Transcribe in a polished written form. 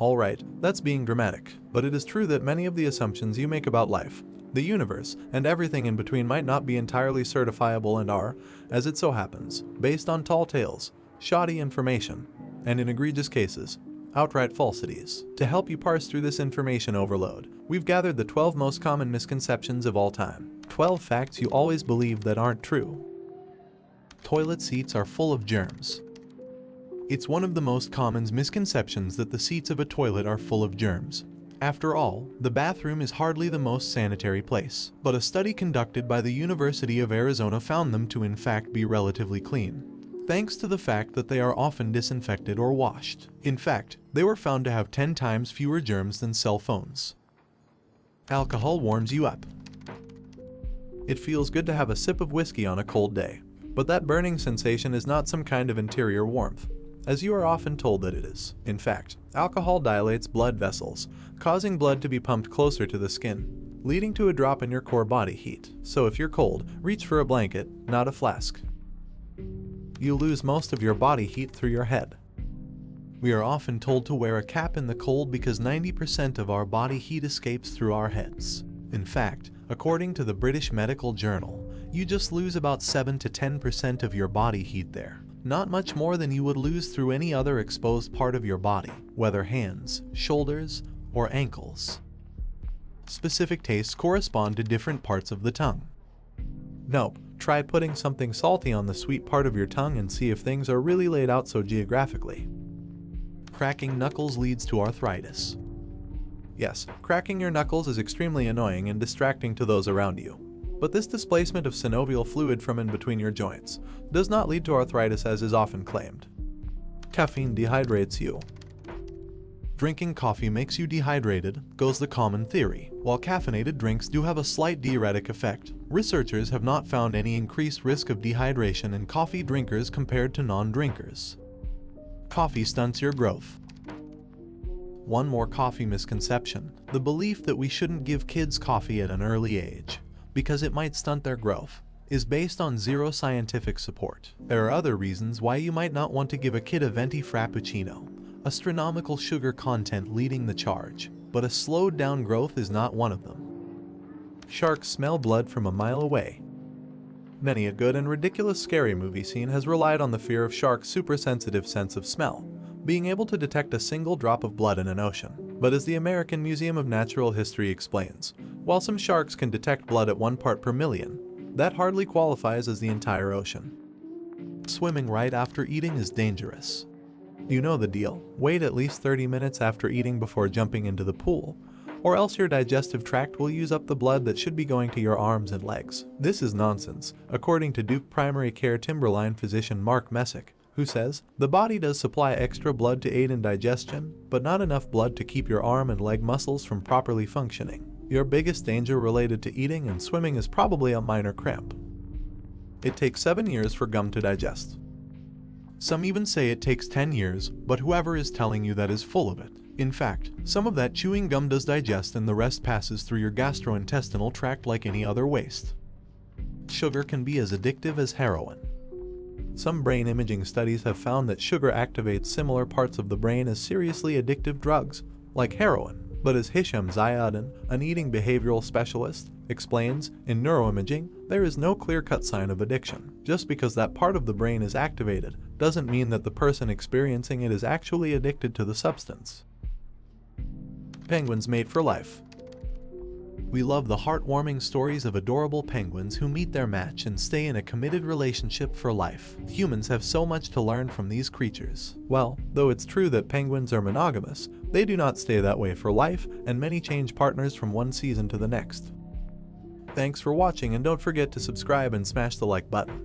Alright, that's being dramatic, but it is true that many of the assumptions you make about life, the universe, and everything in between might not be entirely certifiable and are, as it so happens, based on tall tales, shoddy information, and in egregious cases, outright falsities. To help you parse through this information overload, we've gathered the 12 most common misconceptions of all time. 12 facts you always believed that aren't true. Toilet seats are full of germs. It's one of the most common misconceptions that the seats of a toilet are full of germs. After all, the bathroom is hardly the most sanitary place, but a study conducted by the University of Arizona found them to in fact be relatively clean, thanks to the fact that they are often disinfected or washed. In fact, they were found to have 10 times fewer germs than cell phones. Alcohol warms you up. It feels good to have a sip of whiskey on a cold day, but that burning sensation is not some kind of interior warmth, as you are often told that it is. In fact, alcohol dilates blood vessels, causing blood to be pumped closer to the skin, leading to a drop in your core body heat. So if you're cold, reach for a blanket, not a flask. You lose most of your body heat through your head. We are often told to wear a cap in the cold because 90% of our body heat escapes through our heads. In fact, according to the British Medical Journal, you just lose about 7 to 10% of your body heat there. Not much more than you would lose through any other exposed part of your body, whether hands, shoulders, or ankles. Specific tastes correspond to different parts of the tongue. Nope, try putting something salty on the sweet part of your tongue and see if things are really laid out so geographically. Cracking knuckles leads to arthritis. Yes, cracking your knuckles is extremely annoying and distracting to those around you. But this displacement of synovial fluid from in between your joints does not lead to arthritis as is often claimed. Caffeine dehydrates you. Drinking coffee makes you dehydrated, goes the common theory. While caffeinated drinks do have a slight diuretic effect, researchers have not found any increased risk of dehydration in coffee drinkers compared to non-drinkers. Coffee stunts your growth. One more coffee misconception: the belief that we shouldn't give kids coffee at an early age, because it might stunt their growth, is based on zero scientific support. There are other reasons why you might not want to give a kid a venti frappuccino, astronomical sugar content leading the charge, but a slowed down growth is not one of them. Sharks smell blood from a mile away. Many a good and ridiculous scary movie scene has relied on the fear of sharks' super-sensitive sense of smell, being able to detect a single drop of blood in an ocean. But as the American Museum of Natural History explains, while some sharks can detect blood at 1 part per million, that hardly qualifies as the entire ocean. Swimming right after eating is dangerous. You know the deal. Wait at least 30 minutes after eating before jumping into the pool, or else your digestive tract will use up the blood that should be going to your arms and legs. This is nonsense, according to Duke Primary Care Timberline physician Mark Messick, who says, "The body does supply extra blood to aid in digestion, but not enough blood to keep your arm and leg muscles from properly functioning. Your biggest danger related to eating and swimming is probably a minor cramp." It takes 7 years for gum to digest. Some even say it takes 10 years, but whoever is telling you that is full of it. In fact, some of that chewing gum does digest and the rest passes through your gastrointestinal tract like any other waste. Sugar can be as addictive as heroin. Some brain imaging studies have found that sugar activates similar parts of the brain as seriously addictive drugs, like heroin. But as Hisham Ziauddin, an eating behavioral specialist, explains, in neuroimaging, there is no clear-cut sign of addiction. Just because that part of the brain is activated doesn't mean that the person experiencing it is actually addicted to the substance. Penguins mate for life. We love the heartwarming stories of adorable penguins who meet their match and stay in a committed relationship for life. Humans have so much to learn from these creatures. Well, though it's true that penguins are monogamous, they do not stay that way for life, and many change partners from one season to the next. Thanks for watching, and don't forget to subscribe and smash the like button.